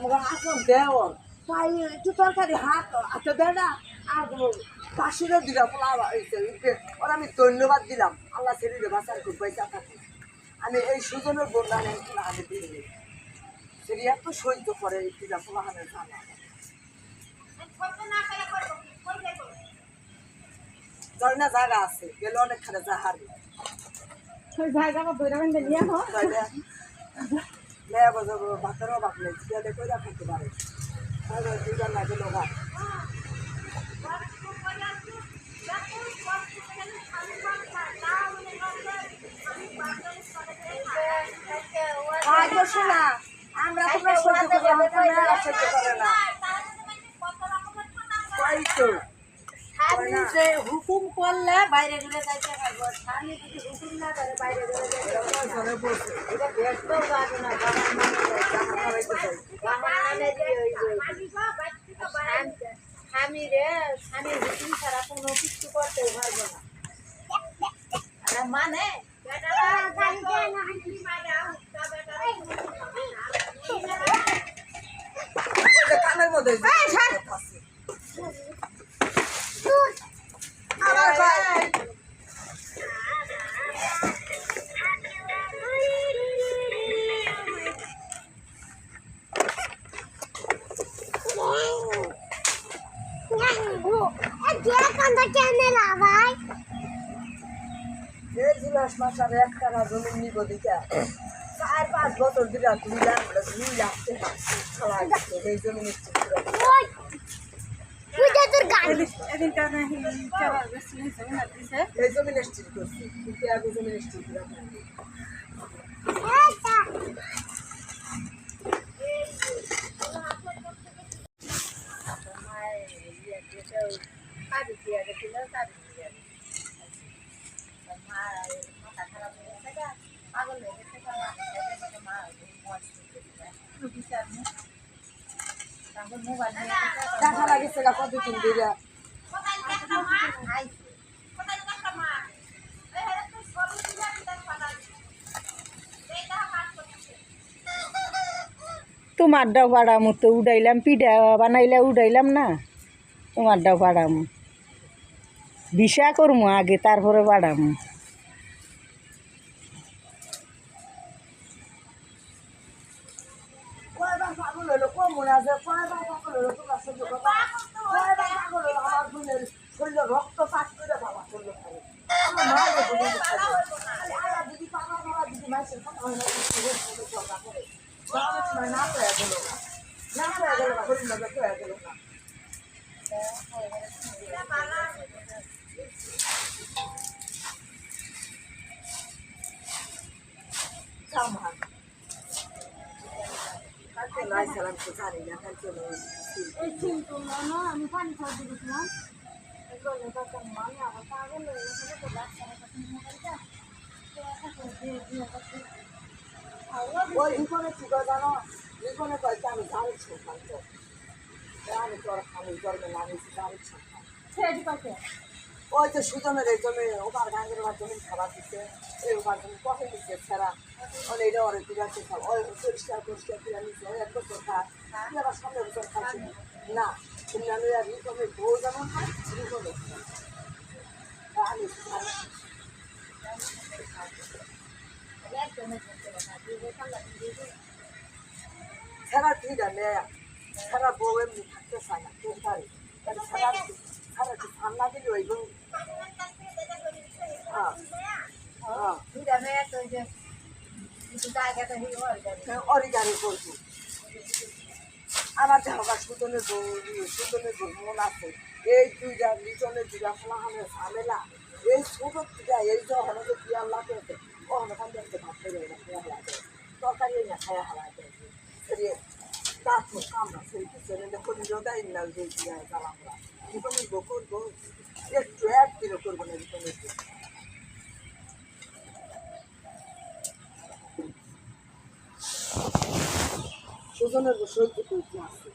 আমাকে আসলাম দেওয়ার তাই একটু তরকারি হাত হাতে দেয় না আর পাশিরও দিলাম ওরা আমি ধন্যবাদ দিলাম আল্লাহ ছেড়ে বাঁচার খুব পয়সা থাকি আমি এই সুজনের বললাম আমি দিই সেটি এত সহ্য করে দিলাম পোলাহানের জানা ধর না জায়গা আছে গেলে অনেকখানে জাহারি জায়গা বৈরাবেন নিয়ে ভাতেরও বাক নেই দেখে থাকতে পারে দুজন লাগে লোক শোনা আমরা তোমরা সহ্য করে না হুকুম করলে বাইরে ঘুরে যাইতে পারবো স্বামী যদি হুকুম না করে বাইরে ঘুরে স্বামী রে স্বামীর হুকুম ছাড়া কোনো কিছু করতে পারবো না মানে কানের মধ্যে মাসার এক টাকা জমি নিব দিকা 4-5 বছর দিলা 2 লাখ 2 লাখ টাকা এই জমি নিচ্ছি এই জমি নিশ্চিত করছি কিন্তু আগে জমি নিশ্চিত দেখা লাগছে না কতদিন দিলে তোমারটাও পাড়ামু তো উড়াইলাম পিঠা বানাইলে উড়াইলাম না তোমারটাও পাড়ামু বিশা করমু আগে তারপরে পাড়ামু রক্ত পাক করে বাবা না হয়ে গেল না হয়ে গেল না হরিণ নজর হয়ে গেল না আমি পানি খাওয়া দিয়েছিলাম ওই জীবনে কি করে জানো জীবনে কয়েকটা আমি দাঁড়িয়েছি আমি তোর আমি জন্মে নামিয়েছি দাঁড়িয়েছি ওই যে সুজনের এই জমি ওবার গাঙ্গের ওবার জমি খাবার দিচ্ছে এই ওবার জমি কখন দিচ্ছে ছেঁড়া ওই এটা ওর দিবাচ্ছে খাব ওই পরিষ্কার করে নিচ্ছে ওই এক বছর খায় তুই আবার সামনে বছর খাচ্ছি না তুমি আমি আর রিকমের বউ যেমন খাই রিকমের আমি ছেঁড়া ঠিক আছে ছেঁড়া বউ এমনি থাকতে চায় না কেউ পারে ছেঁড়া ঠান্ডা দিলে ওই অরিগানি করবো আমার ঝাঁকা সুতনের মন আছে এই দুইটা লিটনের দুইটা ফলাহানের ঝামেলা এই ছোট দুইটা এই যে হলে পিয়ার লাগে ও হলে দেখতে ভাবতে যাই না পিয়ার লাগে তরকারি না খায়া হারা যায় দাঁত কামড়া সেই পিছনে করিলেও দেয় না যে জ্বালাপড়া জীবনে করবো একটু এক কিলো করবো না জীবনে সুজনের সহ্য করতে আছে